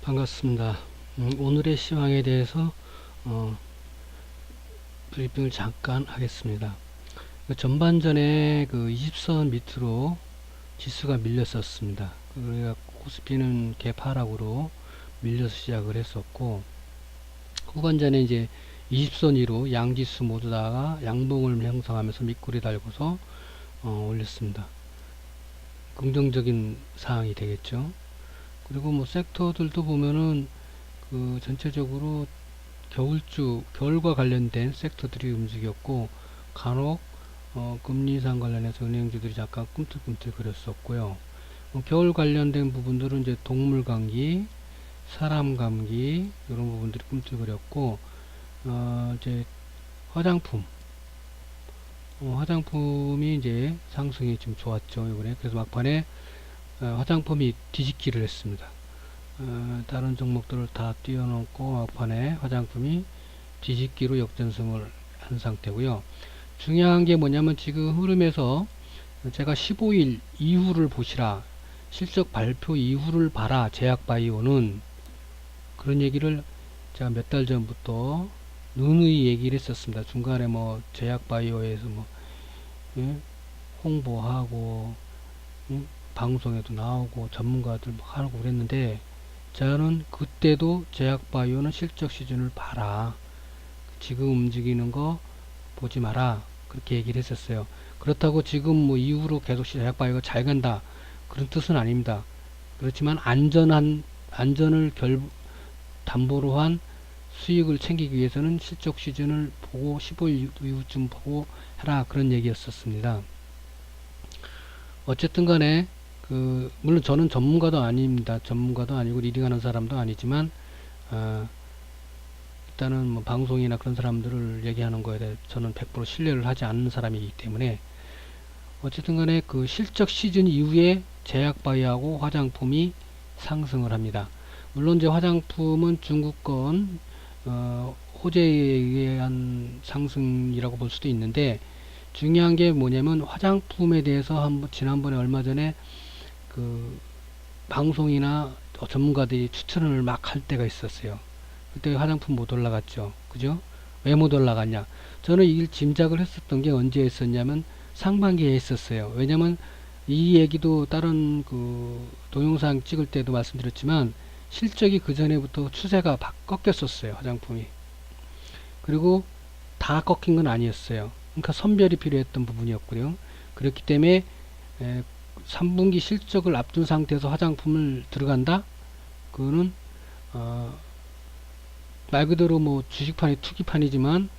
반갑습니다. 오늘의 시황에 대해서 브리핑을 잠깐 하겠습니다. 전반전에 그 20선 밑으로 지수가 밀렸었습니다. 그래서 코스피는 개파락으로 밀려서 시작을 했었고, 후반전에 이제 20선 위로 양지수 모두 다가 양봉을 형성하면서 밑꼬리 달고서 올렸습니다. 긍정적인 사항이 되겠죠. 그리고 뭐 섹터들도 보면은 그 전체적으로 겨울과 관련된 섹터들이 움직였고, 간혹 금리 인상 관련해서 은행주들이 잠깐 꿈틀꿈틀거렸었고요. 겨울 관련된 부분들은 이제 동물 감기, 사람 감기 이런 부분들이 꿈틀거렸고, 이제 화장품, 화장품이 이제 상승이 좀 좋았죠 이번에. 그래서 막판에 화장품이 뒤집기를 했습니다. 다른 종목들을 다 뛰어넘고 막판에 화장품이 뒤집기로 역전승을 한 상태고요. 중요한 게 뭐냐면 지금 흐름에서 제가 15일 이후를 보시라, 실적 발표 이후를 봐라, 제약바이오는 그런 얘기를 제가 몇 달 전부터 누누이 얘기를 했었습니다. 중간에 뭐 제약바이오에서 뭐 예? 홍보하고 방송에도 나오고 전문가들 하고 그랬는데, 저는 그때도 제약바이오는 실적 시즌을 봐라, 지금 움직이는 거 보지 마라, 그렇게 얘기를 했었어요. 그렇다고 지금 뭐 이후로 계속 제약바이오가 잘 간다 그런 뜻은 아닙니다. 그렇지만 안전을 담보로 한 수익을 챙기기 위해서는 실적 시즌을 보고 15일 이후쯤 보고 해라, 그런 얘기였었습니다. 어쨌든 간에 물론 저는 전문가도 아닙니다. 전문가도 아니고 리딩하는 사람도 아니지만 일단은 뭐 방송이나 그런 사람들을 얘기하는 거에 대해 저는 100% 신뢰를 하지 않는 사람이기 때문에, 어쨌든 간에 그 실적 시즌 이후에 제약바이오하고 화장품이 상승을 합니다. 물론 이제 화장품은 중국권 호재에 의한 상승이라고 볼 수도 있는데, 중요한 게 뭐냐면 화장품에 대해서 지난번에 얼마 전에 그 방송이나 전문가들이 추천을 막 할 때가 있었어요. 그때 화장품 못 올라갔죠. 그죠? 왜 못 올라갔냐? 저는 이걸 짐작을 했었던 게 언제 했었냐면 상반기에 했었어요. 왜냐면 이 얘기도 다른 그 동영상 찍을 때도 말씀드렸지만, 실적이 그 전에부터 추세가 꺾였었어요, 화장품이. 그리고 다 꺾인 건 아니었어요. 그러니까 선별이 필요했던 부분이었고요. 그렇기 때문에 3분기 실적을 앞둔 상태에서 화장품을 들어간다? 그거는 말 그대로 뭐 주식판이 투기판이지만,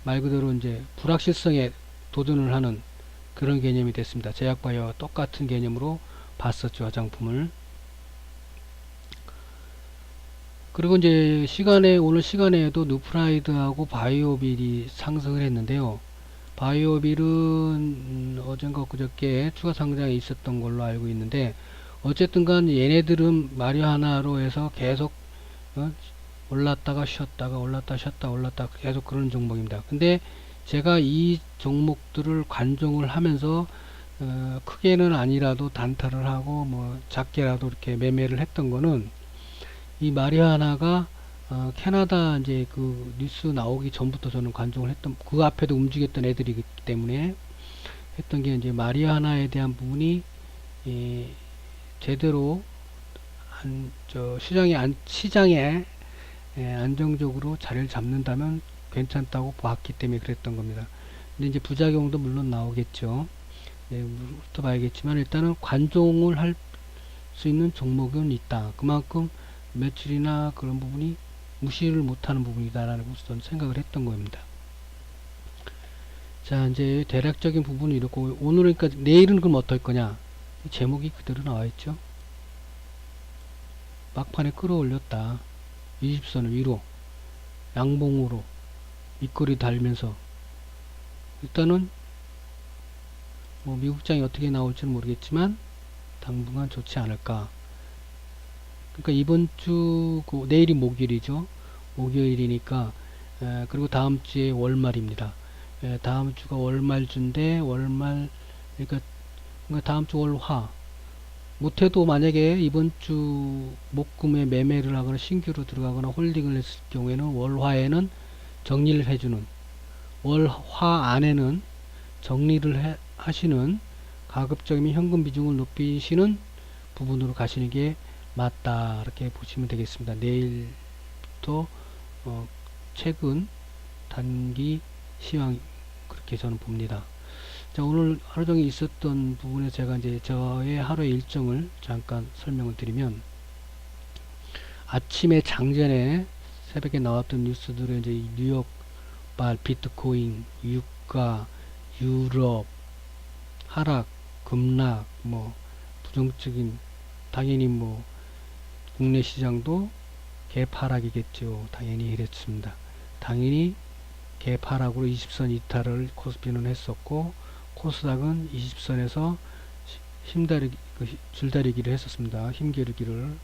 말 그대로 이제 불확실성에 도전을 하는 그런 개념이 됐습니다. 제약바이오와 똑같은 개념으로 봤었죠, 화장품을. 그리고 이제 오늘 시간에도 누프라이드하고 바이오빌이 상승을 했는데요. 바이오빌은 어젠가 그저께 추가 상장에 있었던 걸로 알고 있는데, 어쨌든 간 얘네들은 마리화나로 해서 계속 올랐다가 쉬었다가 올랐다 계속 그런 종목입니다. 근데 제가 이 종목들을 관종을 하면서 크게는 아니라도 단타를 하고 뭐 작게라도 이렇게 매매를 했던 거는, 이 마리아나가 캐나다 이제 그 뉴스 나오기 전부터 저는 관종을 했던, 그 앞에도 움직였던 애들이기 때문에 했던 게, 이제 마리아나에 대한 부분이 제대로 시장에 안정적으로 자리를 잡는다면 괜찮다고 봤기 때문에 그랬던 겁니다. 근데 이제 부작용도 물론 나오겠죠. 또 봐야겠지만 일단은 관종을 할 수 있는 종목은 있다. 그만큼 매출이나 그런 부분이 무시를 못하는 부분이다라는 것을 생각을 했던 겁니다. 자, 이제 대략적인 부분은 이렇고, 오늘은, 그러니까 내일은 그럼 어떨 거냐? 제목이 그대로 나와 있죠. 막판에 끌어올렸다. 20선을 위로 양봉으로 밑거리 달면서, 일단은 뭐 미국장이 어떻게 나올지는 모르겠지만 당분간 좋지 않을까. 그러니까 이번 주 내일이 목요일이죠. 목요일이니까 그리고 다음 주에 월말입니다. 다음 주가 월말주인데, 월말 그러니까 다음 주 월화 못해도 만약에 이번 주 목금에 매매를 하거나 신규로 들어가거나 홀딩을 했을 경우에는 월화에는 정리를 해주는, 월화 안에는 정리를 하시는, 가급적이면 현금 비중을 높이시는 부분으로 가시는 게 맞다, 이렇게 보시면 되겠습니다. 내일부터 최근 단기 시황, 그렇게 저는 봅니다. 자, 오늘 하루 종일 있었던 부분에 제가 이제 저의 하루의 일정을 잠깐 설명을 드리면, 아침에 장전에 새벽에 나왔던 뉴스들은 이제 뉴욕발 비트코인, 유가, 유럽 하락, 급락, 뭐 부정적인, 당연히 뭐 국내 시장도 개파락이겠죠. 당연히 이랬습니다. 당연히 개파락으로 20선 이탈을 코스피는 했었고, 코스닥은 20선에서 줄다리기를 했었습니다. 힘겨루기를.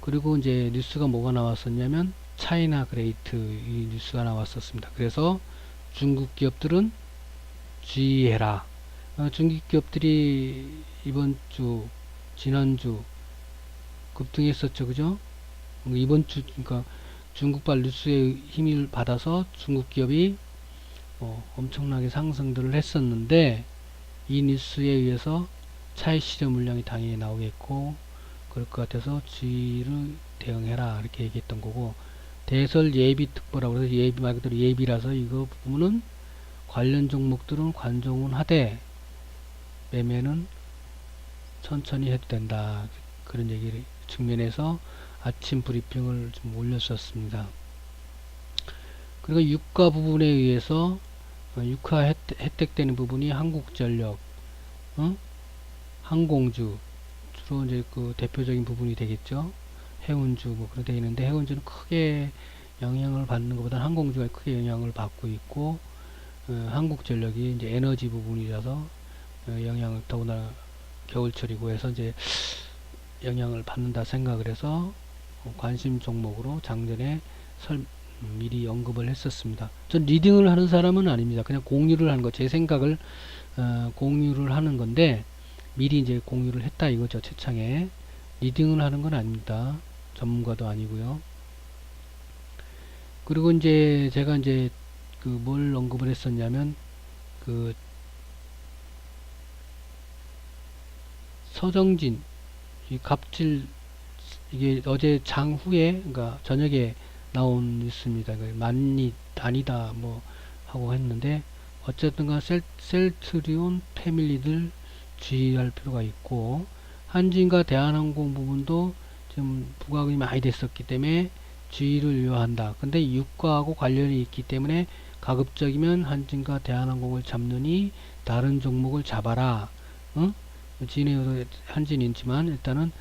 그리고 이제 뉴스가 뭐가 나왔었냐면 차이나 그레이트, 이 뉴스가 나왔었습니다. 그래서 중국 기업들은 주의해라. 중국 기업들이 이번 주, 지난주 급등했었죠, 그죠? 이번 주, 그러니까 중국발 뉴스의 힘을 받아서 중국 기업이 엄청나게 상승들을 했었는데, 이 뉴스에 의해서 차익 실현 물량이 당연히 나오겠고, 그럴 것 같아서 주의를 대응해라, 이렇게 얘기했던 거고, 대설 예비 특보라고 해서 예비, 말 그대로 예비라서 이거 부분은 관련 종목들은 관종은 하되 매매는 천천히 해도 된다, 그런 얘기를 측면에서 아침 브리핑을 좀 올렸었습니다. 그리고 유가 부분에 의해서 유가 혜택되는 부분이 한국전력, 항공주, 주로 이제 그 대표적인 부분이 되겠죠. 해운주 뭐 그렇게 되어 있는데, 해운주는 크게 영향을 받는 것보다 항공주가 크게 영향을 받고 있고, 한국전력이 이제 에너지 부분이라서 영향을, 더구나 겨울철이고 해서 이제 영향을 받는다 생각을 해서 관심 종목으로 장전에 미리 언급을 했었습니다. 전 리딩을 하는 사람은 아닙니다. 그냥 공유를 하는 거, 제 생각을 공유를 하는 건데, 미리 이제 공유를 했다 이거죠. 채창에 리딩을 하는 건 아닙니다. 전문가도 아니고요. 그리고 이제 제가 이제 그 뭘 언급을 했었냐면, 그 서정진, 이 갑질, 이게 어제 장후에, 그러니까 저녁에 나온 뉴스입니다. 만리 아니다 뭐 하고 했는데, 어쨌든가 셀트리온 패밀리들 주의할 필요가 있고, 한진과 대한항공 부분도 지금 부각이 많이 됐었기 때문에 주의를 요한다. 근데 유가하고 관련이 있기 때문에 가급적이면 한진과 대한항공을 잡느니 다른 종목을 잡아라. 응? 진행으로 한진이지만 일단은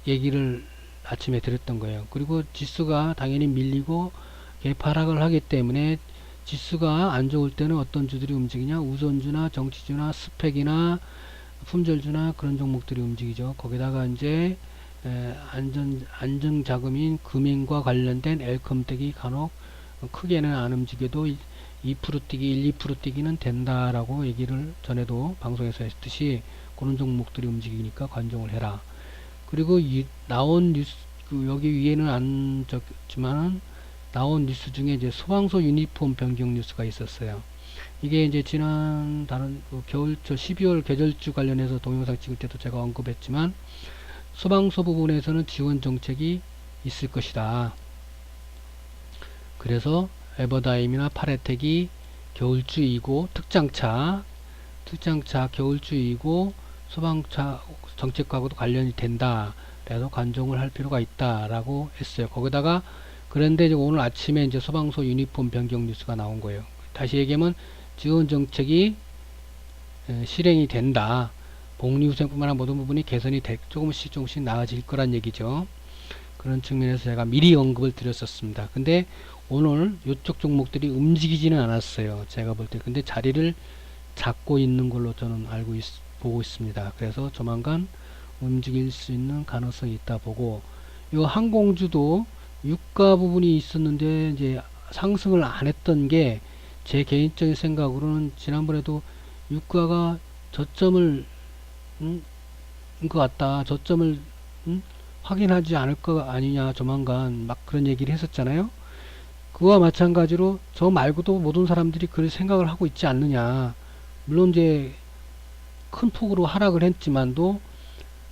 얘기를 아침에 드렸던 거예요. 그리고 지수가 당연히 밀리고 개파락을 하기 때문에, 지수가 안 좋을 때는 어떤 주들이 움직이냐, 우선주나 정치주나 스펙이나 품절주나 그런 종목들이 움직이죠. 거기다가 이제 안정자금인 금융과 관련된 엘컴텍이 간혹 크게는 안 움직여도 2% 뛰기, 1, 2% 뛰기는 된다라고 얘기를 전에도 방송에서 했듯이, 그런 종목들이 움직이니까 관종을 해라. 그리고 나온 뉴스, 여기 위에는 안 적지만은 나온 뉴스 중에 이제 소방서 유니폼 변경 뉴스가 있었어요. 이게 이제 지난 다른 겨울철 12월 계절주 관련해서 동영상 찍을 때도 제가 언급했지만, 소방서 부분에서는 지원 정책이 있을 것이다. 그래서 에버다임이나 파레텍이 겨울주이고, 특장차 겨울주이고 소방차 정책과도 관련이 된다. 그래서 관종을 할 필요가 있다라고 했어요. 거기다가 그런데 이제 오늘 아침에 이제 소방서 유니폼 변경 뉴스가 나온 거예요. 다시 얘기하면 지원 정책이 실행이 된다. 복리후생뿐만 아니라 모든 부분이 개선이 조금씩 나아질 거란 얘기죠. 그런 측면에서 제가 미리 언급을 드렸었습니다. 근데 오늘 이쪽 종목들이 움직이지는 않았어요. 제가 볼 때. 근데 자리를 잡고 있는 걸로 저는 보고 있습니다. 그래서 조만간 움직일 수 있는 가능성이 있다 보고, 이 항공주도 유가 부분이 있었는데 이제 상승을 안 했던 게, 제 개인적인 생각으로는 지난번에도 유가가 저점을 것 같다. 저점을 확인하지 않을 거 아니냐 조만간 막 그런 얘기를 했었잖아요. 그와 마찬가지로 저 말고도 모든 사람들이 그런 생각을 하고 있지 않느냐. 물론 이제 큰 폭으로 하락을 했지만도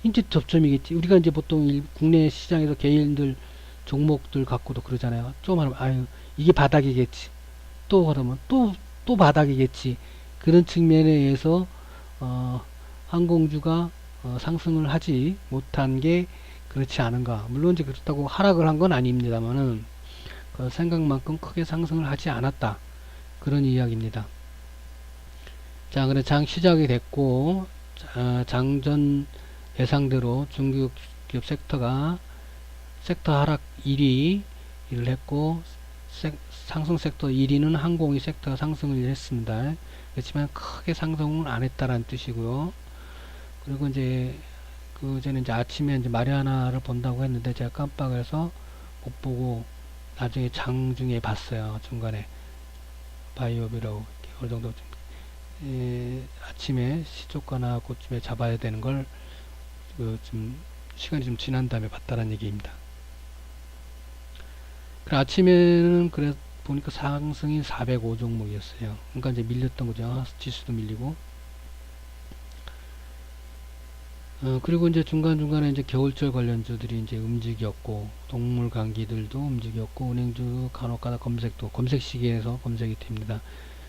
이제 저점이겠지. 우리가 이제 보통 국내 시장에서 개인들 종목들 갖고도 그러잖아요. 좀 하면 아유 이게 바닥이겠지. 또 그러면 또 바닥이겠지. 그런 측면에 의해서 항공주가 상승을 하지 못한 게 그렇지 않은가. 물론 이제 그렇다고 하락을 한 건 아닙니다만은 그 생각만큼 크게 상승을 하지 않았다. 그런 이야기입니다. 자, 그래 장 시작이 됐고 장전 예상대로 중소기업 섹터가 섹터 하락 1위 를 했고 상승 섹터 1위는 항공이 섹터가 상승을 했습니다. 그렇지만 크게 상승은 안 했다라는 뜻이고요. 그리고 이제 그전에 이제 아침에 이제 마리아나를 본다고 했는데 제가 깜빡해서 못 보고 나중에 장중에 봤어요. 중간에 바이오비라고 어느 정도 아침에 시초가나 그쯤에 잡아야 되는 걸 좀 시간이 좀 지난 다음에 봤다는 얘기입니다. 그 아침에는 그래 보니까 상승이 405 종목이었어요. 그러니까 이제 밀렸던 거죠. 지수도 밀리고. 그리고 이제 중간중간에 이제 겨울철 관련주들이 이제 움직였고, 동물 감기들도 움직였고, 은행주 간혹가다 검색 시기에서 검색이 됩니다.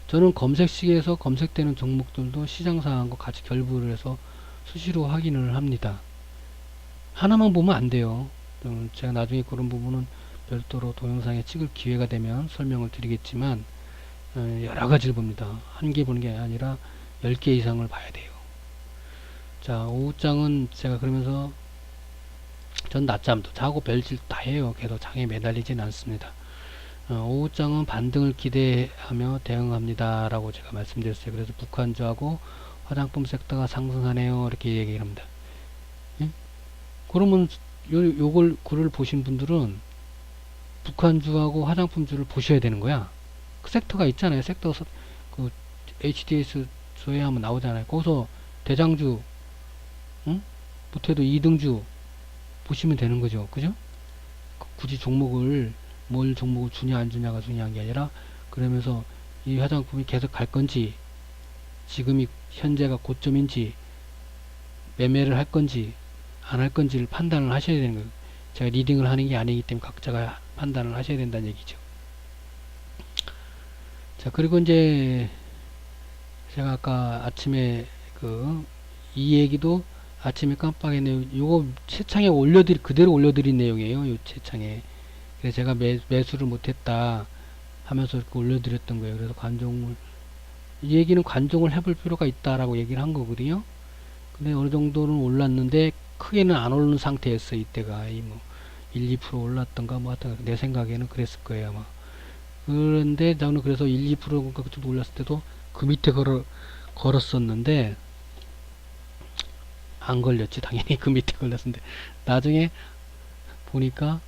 저는 검색 시기에서 검색되는 종목들도 시장 상황과 같이 결부를 해서 수시로 확인을 합니다. 하나만 보면 안 돼요. 제가 나중에 그런 부분은 별도로 동영상에 찍을 기회가 되면 설명을 드리겠지만, 여러 가지를 봅니다. 한 개 보는 게 아니라 10개 이상을 봐야 돼요. 자, 오후장은 제가 그러면서 전 낮잠도 자고 별짓 다 해요. 계속 장에 매달리진 않습니다. 오후장은 반등을 기대하며 대응합니다. 라고 제가 말씀드렸어요. 그래서 북한주하고 화장품 섹터가 상승하네요. 이렇게 얘기를 합니다. 예? 그러면 요걸 글을 보신 분들은 북한주하고 화장품주를 보셔야 되는 거야. 그 섹터가 있잖아요. 섹터 그 HDS 조회하면 나오잖아요. 거기서 대장주 못해도 2등주 보시면 되는 거죠. 그죠? 굳이 뭘 종목을 주냐 안 주냐가 중요한 게 아니라 그러면서 이 화장품이 계속 갈 건지 지금이 현재가 고점인지 매매를 할 건지 안 할 건지를 판단을 하셔야 되는 거예요. 제가 리딩을 하는 게 아니기 때문에 각자가 판단을 하셔야 된다는 얘기죠. 자, 그리고 이제 제가 아까 아침에 이 얘기도 아침에 깜빡했네요. 요거 채창에 그대로 올려드린 내용이에요. 요 채창에. 그래서 제가 매수를 못했다 하면서 이렇게 올려드렸던 거예요. 그래서 이 얘기는 관종을 해볼 필요가 있다라고 얘기를 한 거거든요. 근데 어느 정도는 올랐는데 크게는 안 오르는 상태였어요. 이때가 1, 2% 올랐던가 뭐 하여튼 내 생각에는 그랬을 거예요. 아마. 그런데 저는 그래서 1, 2%가 좀 올랐을 때도 그 밑에 걸었었는데 안 걸렸지. 당연히 그 밑에 걸렸는데 나중에 보니까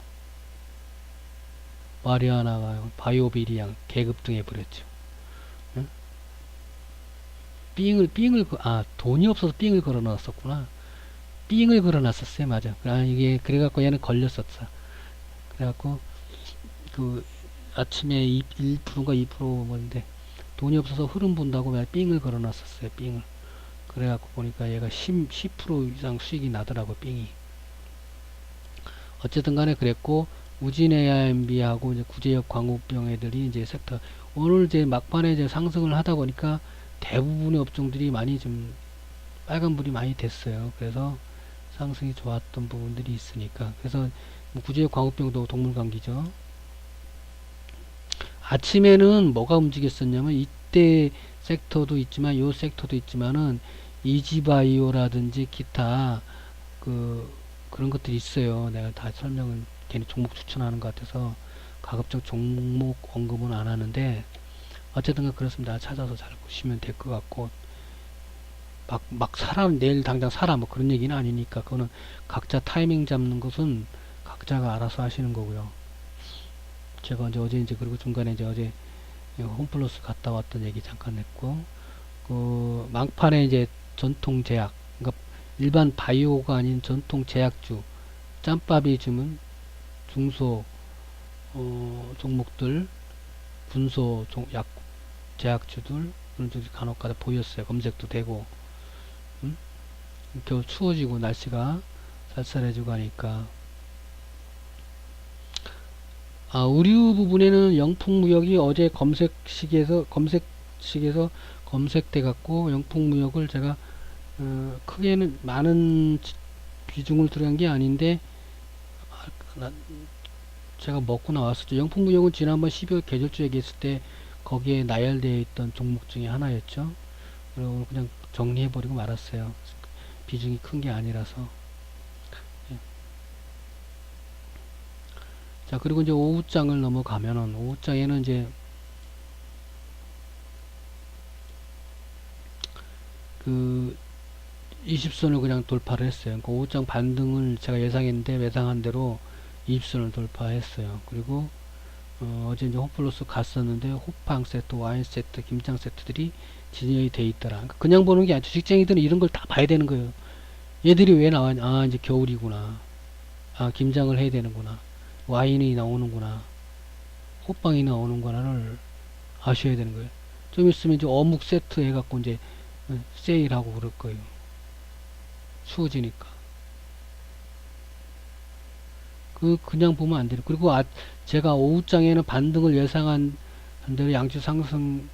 마리아나가 바이오비리양 계급등해 버렸죠. 응? 돈이 없어서 삥을 걸어 놨었구나. 삥을 걸어 놨었어요. 맞아. 이게 그래갖고 얘는 걸렸었어. 그래갖고 아침에 1%인가 2% 뭔데 돈이 없어서 흐름 본다고 삥을 걸어 놨었어요. 삥을. 그래갖고 보니까 얘가 10% 이상 수익이 나더라고, 삥이. 어쨌든 간에 그랬고, 우진 AIMB하고 이제 구제역 광우병 애들이 이제 섹터, 오늘 이제 막판에 이제 상승을 하다 보니까 대부분의 업종들이 많이 좀 빨간불이 많이 됐어요. 그래서 상승이 좋았던 부분들이 있으니까. 그래서 뭐 구제역 광우병도 동물감기죠. 아침에는 뭐가 움직였었냐면 이때 섹터도 있지만 요 섹터도 있지만은 이지바이오라든지 기타 그런 것들이 있어요. 내가 다 설명을 괜히 종목 추천하는 것 같아서 가급적 종목 언급은 안 하는데 어쨌든 그렇습니다. 찾아서 잘 보시면 될 것 같고 막 사라 내일 당장 사라 뭐 그런 얘기는 아니니까 그거는 각자 타이밍 잡는 것은 각자가 알아서 하시는 거고요. 제가 어제 이제 그리고 중간에 이제 어제 홈플러스 갔다 왔던 얘기 잠깐 했고 막판에 이제 전통 제약, 그러니까 일반 바이오가 아닌 전통 제약주, 짬밥이 주문 중소 종목들, 분소 약 제약주들 그런 쪽이 간혹가다 보였어요. 검색도 되고. 겨울 추워지고 날씨가 쌀쌀해지고 하니까. 의류 부분에는 영풍무역이 어제 검색식에서 검색돼 갖고 영풍무역을 제가 크게는 많은 비중을 들어간 게 아닌데 제가 먹고 나왔었죠. 영풍무역은 지난번 12월 계절주 얘기했을 때 거기에 나열되어 있던 종목 중에 하나였죠. 그리고 그냥 정리해버리고 말았어요. 비중이 큰 게 아니라서. 예. 자, 그리고 이제 오후장을 넘어가면은, 오후장에는 이제, 그, 20선을 그냥 돌파를 했어요. 그러니까 오후장 반등을 제가 예상했는데, 예상한 대로 20선을 돌파했어요. 그리고, 어제 이제 홈플러스 갔었는데, 호빵 세트, 와인 세트, 김장 세트들이 진열이 돼 있더라. 그러니까 그냥 보는 게 아니라 주식쟁이들은 이런 걸 다 봐야 되는 거예요. 얘들이 왜 나왔냐? 이제 겨울이구나. 김장을 해야 되는구나. 와인이 나오는구나. 호빵이 나오는구나를 아셔야 되는 거예요. 좀 있으면 이제 어묵 세트 해갖고 이제 세일하고 그럴 거예요. 추워지니까. 그냥 보면 안 돼요. 그리고 제가 오후장에는 반등을 예상한 대로 양주 상승할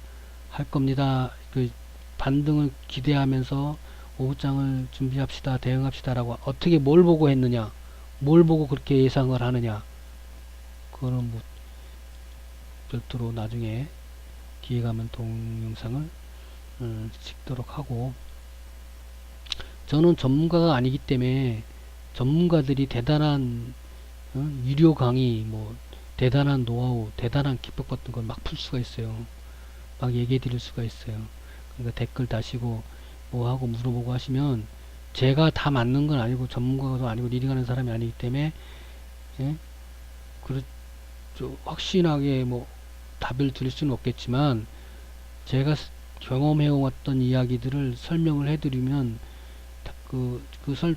겁니다. 그 반등을 기대하면서 오후장을 준비합시다, 대응합시다라고 어떻게 뭘 보고 했느냐, 뭘 보고 그렇게 예상을 하느냐, 그거는 뭐 별도로 나중에 기회가 하면 동영상을 찍도록 하고, 저는 전문가가 아니기 때문에 전문가들이 대단한 유료 강의, 뭐 대단한 노하우, 대단한 기법 같은 걸 막 풀 수가 있어요. 막 얘기해 드릴 수가 있어요. 그러니까 댓글 다시고 뭐 하고 물어보고 하시면 제가 다 맞는 건 아니고 전문가도 아니고 리딩하는 사람이 아니기 때문에 예? 확신하게 뭐 답을 드릴 수는 없겠지만 제가 경험해 왔던 이야기들을 설명을 해드리면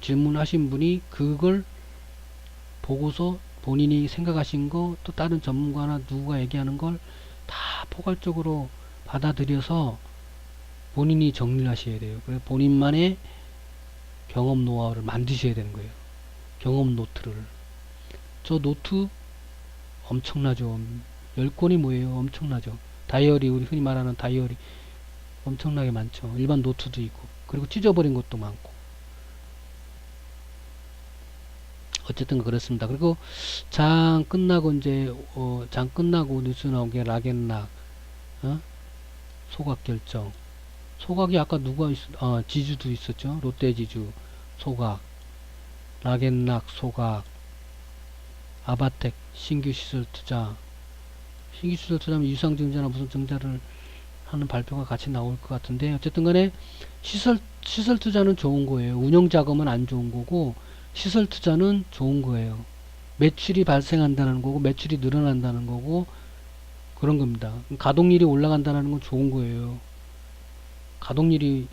질문하신 분이 그걸 보고서 본인이 생각하신 거 또 다른 전문가나 누구가 얘기하는 걸 다 포괄적으로 받아들여서 본인이 정리를 하셔야 돼요. 그래서 본인만의 경험 노하우를 만드셔야 되는 거예요. 경험 노트를. 저 노트 엄청나죠. 10권이 뭐예요? 엄청나죠. 다이어리, 우리 흔히 말하는 다이어리 엄청나게 많죠. 일반 노트도 있고, 그리고 찢어버린 것도 많고. 어쨌든 그렇습니다. 그리고 장 끝나고 이제 장 끝나고 뉴스 나온 게 락앤락 소각 결정. 소각이 아까 누가 지주도 있었죠. 롯데지주 소각, 락앤락 소각, 아바텍 신규 시설 투자. 신규 시설 투자면 유상증자나 무슨 증자를 하는 발표가 같이 나올 것 같은데, 어쨌든 간에 시설 투자는 좋은 거예요. 운영 자금은 안 좋은 거고 시설 투자는 좋은 거예요. 매출이 발생한다는 거고 매출이 늘어난다는 거고 그런 겁니다. 가동률이 올라간다는 건 좋은 거예요. 가동률이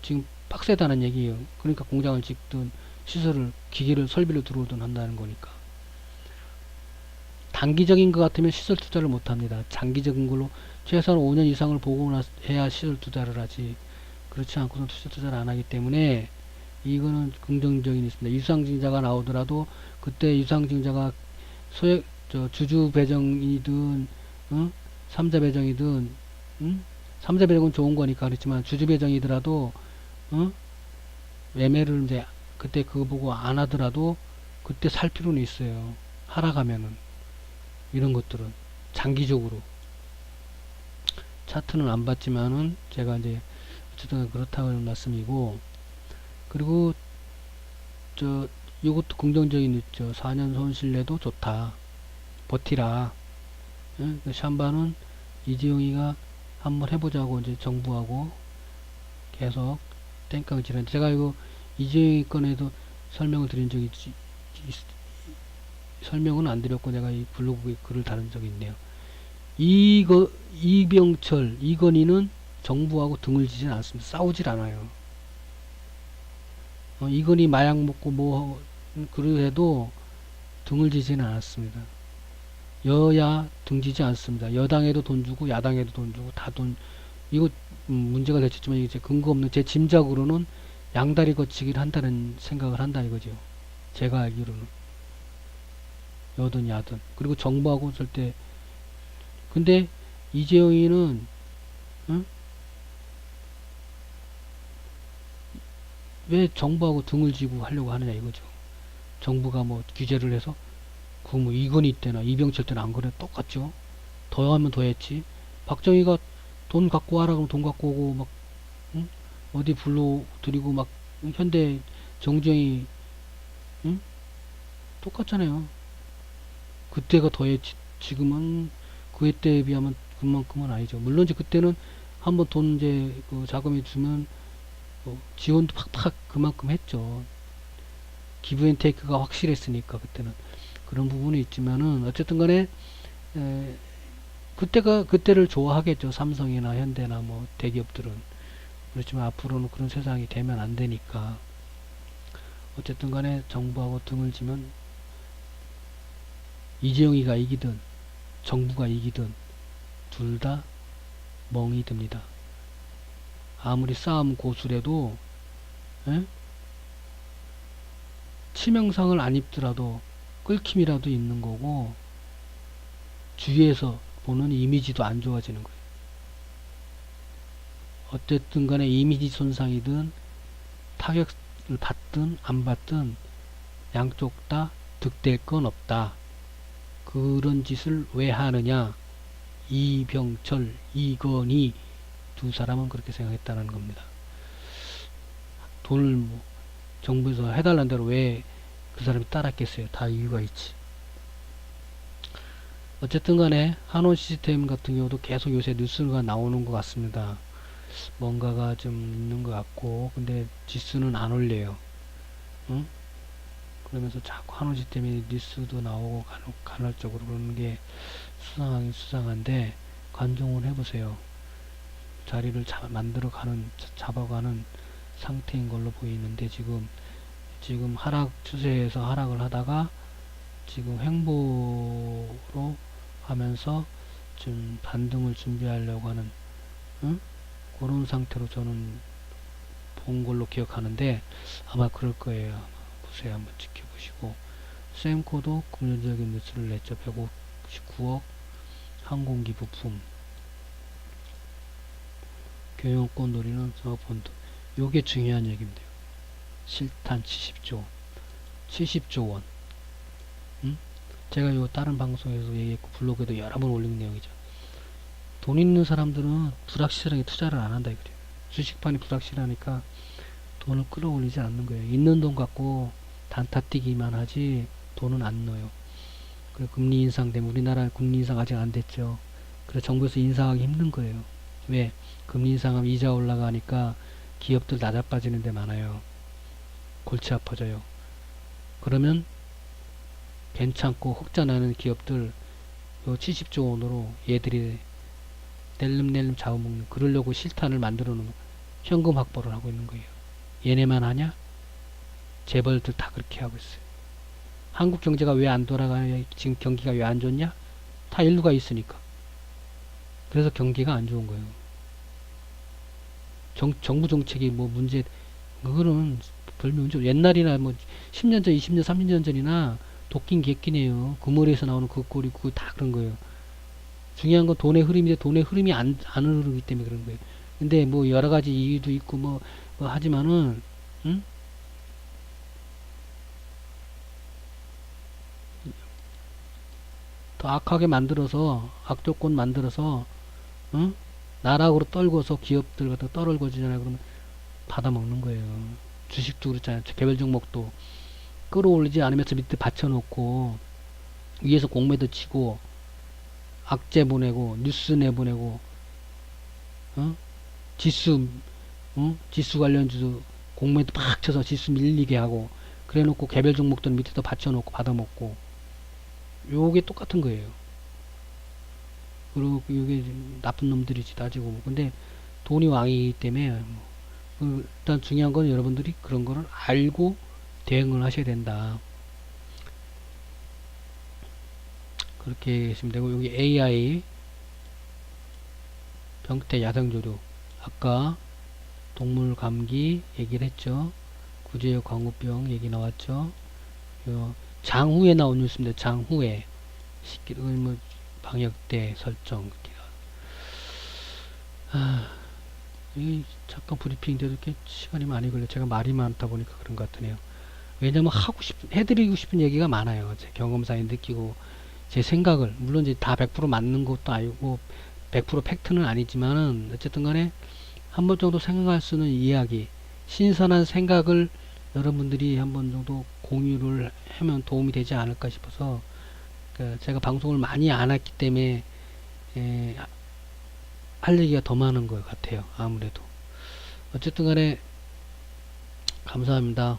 지금 빡세다는 얘기예요. 그러니까 공장을 짓든 시설을 기계를 설비를 들어오든 한다는 거니까. 단기적인 것 같으면 시설 투자를 못 합니다. 장기적인 걸로 최소한 5년 이상을 보고 해야 시설 투자를 하지. 그렇지 않고선 투자를 안 하기 때문에 이거는 긍정적인 있습니다. 유상증자가 나오더라도 그때 유상증자가 주주 배정이든 삼자 배정이든 3자 배정은 좋은 거니까 그렇지만 주주 배정이더라도 매매를 이제 그때 그거 보고 안 하더라도 그때 살 필요는 있어요. 하락하면은 이런 것들은 장기적으로 차트는 안 봤지만은 제가 이제 어쨌든 그렇다는 말씀이고, 그리고 이것도 긍정적인 있죠. 4년 손실내도 좋다. 버티라. 예? 샴바는 이지용이가 한번 해보자고 이제 정부하고 계속 땡깡을 치는데, 제가 이거 이지용이 건에도 설명을 드린 적이 설명은 안 드렸고 내가 이 블로그에 글을 다룬 적이 있네요. 이병철, 이건희는 정부하고 등을 지진 않습니다. 싸우질 않아요. 이건희 마약 먹고 뭐 그래도 등을 지지는 않았습니다. 여야 등지지 않습니다. 여당에도 돈 주고 야당에도 돈 주고 다 돈, 이거 문제가 됐지만 이제 근거 없는 제 짐작으로는 양다리 거치기를 한다는 생각을 한다 이거죠. 제가 알기로는 여든 야든 그리고 정부하고 절대. 근데 이재용이는 응? 왜 정부하고 등을 지고 하려고 하느냐 이거죠. 정부가 뭐 규제를 해서 그 뭐 이건희 때나 이병철 때는 안 그래 똑같죠. 더 하면 더 했지. 박정희가 돈 갖고 와라 그러면 돈 갖고 오고 막 응? 어디 불러 드리고 막 현대 정주행이 응? 똑같잖아요. 그때가 더 했지. 지금은 그 때에 비하면 그만큼은 아니죠. 물론 이제 그때는 한번 돈 이제 그 자금이 주면 뭐 지원도 팍팍 그만큼 했죠. 기브앤테이크가 확실했으니까 그때는 그런 부분이 있지만은 어쨌든 간에 에, 그때를 좋아하겠죠. 삼성이나 현대나 뭐 대기업들은. 그렇지만 앞으로는 그런 세상이 되면 안 되니까 어쨌든 간에 정부하고 등을 지면 이재용이가 이기든 정부가 이기든 둘 다 멍이 듭니다. 아무리 싸움 고수래도 에? 치명상을 안 입더라도 끓김이라도 있는 거고 주위에서 보는 이미지도 안 좋아지는 거예요. 어쨌든 간에 이미지 손상이든 타격을 받든 안 받든 양쪽 다 득될 건 없다. 그런 짓을 왜 하느냐. 이병철, 이건희 두 사람은 그렇게 생각했다는 겁니다. 돈을 뭐 정부에서 해달라는 대로 왜 그 사람이 따랐겠어요. 다 이유가 있지. 어쨌든 간에 한원 시스템 같은 경우도 계속 요새 뉴스가 나오는 것 같습니다. 뭔가가 좀 있는 것 같고 근데 지수는 안 올려요. 응? 그러면서 자꾸 한원 시스템이 뉴스도 나오고 간헐적으로 그러는 게 수상하긴 수상한데 관종을 해보세요. 자리를 잡아가는 상태인 걸로 보이는데 지금 하락 추세에서 하락을 하다가 지금 횡보로 하면서 좀 반등을 준비하려고 하는 응? 그런 상태로 저는 본 걸로 기억하는데 아마 그럴 거예요. 보세요. 한번 지켜보시고 sem코도 금전적인 뉴스를 냈죠. 159억 항공기 부품 경영권 노리는 사업본도 요게 중요한 얘기입니다. 실탄 70조 원. 응? 제가 요 다른 방송에서 얘기했고 블로그에도 여러 번 올린 내용이죠. 돈 있는 사람들은 불확실하게 투자를 안 한다 이거예요. 주식판이 불확실하니까 돈을 끌어올리지 않는 거예요. 있는 돈 갖고 단타 뛰기만 하지 돈은 안 넣어요. 그리고 금리 인상 때문에 우리나라 금리 인상 아직 안 됐죠. 그래서 정부에서 인상하기 힘든 거예요. 왜? 금리 인상하면 이자 올라가니까 기업들 낮아빠지는 데 많아요. 골치 아파져요. 그러면 괜찮고 흑자 나는 기업들 요 70조 원으로 얘들이 낼름낼름 잡아먹는 그러려고 실탄을 만들어 놓은 현금 확보를 하고 있는 거예요. 얘네만 하냐? 재벌들 다 그렇게 하고 있어요. 한국 경제가 왜 안 돌아가냐? 지금 경기가 왜 안 좋냐? 다 일루가 있으니까. 그래서 경기가 안 좋은 거예요. 정부 정책이 뭐 문제, 그거는 별 문제, 옛날이나 뭐 10년 전, 20년, 30년 전이나 도끼인 객기네요. 그물에서 나오는 그 꼴이 그거 다 그런 거예요. 중요한 건 돈의 흐름인데 돈의 흐름이 안 흐르기 때문에 그런 거예요. 근데 뭐 여러 가지 이유도 있고 뭐 하지만은, 응? 더 악하게 만들어서, 악조건 만들어서, 응? 나락으로 떨궈서 기업들 갖다 떨어지잖아요. 그러면 받아먹는 거예요. 주식도 그렇잖아요. 개별 종목도 끌어올리지 않으면서 밑에 받쳐놓고 위에서 공매도 치고 악재 보내고 뉴스 내보내고 어? 지수 지수 관련주도 공매도 팍 쳐서 지수 밀리게 하고 그래 놓고 개별 종목들은 밑에다 받쳐놓고 받아먹고 요게 똑같은 거예요. 그리고 이게 나쁜 놈들이지 따지고 근데 돈이 왕이기 때문에 뭐 일단 중요한 건 여러분들이 그런 거를 알고 대응을 하셔야 된다. 그렇게 했으면 되고, 여기 AI 병태 야생조류, 아까 동물 감기 얘기를 했죠. 구제역 광우병 얘기 나왔죠. 장후에 나온 뉴스인데, 장후에 뭐 방역대 설정. 이 잠깐 브리핑 돼도 이렇게 시간이 많이 걸려. 제가 말이 많다 보니까 그런 것 같으네요. 왜냐면 해드리고 싶은 얘기가 많아요. 제 경험상에 느끼고, 제 생각을, 물론 이제 다 100% 맞는 것도 아니고, 100% 팩트는 아니지만은, 어쨌든 간에, 한 번 정도 생각할 수 있는 이야기, 신선한 생각을 여러분들이 한 번 정도 공유를 하면 도움이 되지 않을까 싶어서, 제가 방송을 많이 안 했기 때문에, 에, 할 얘기가 더 많은 것 같아요. 아무래도. 어쨌든 간에, 감사합니다.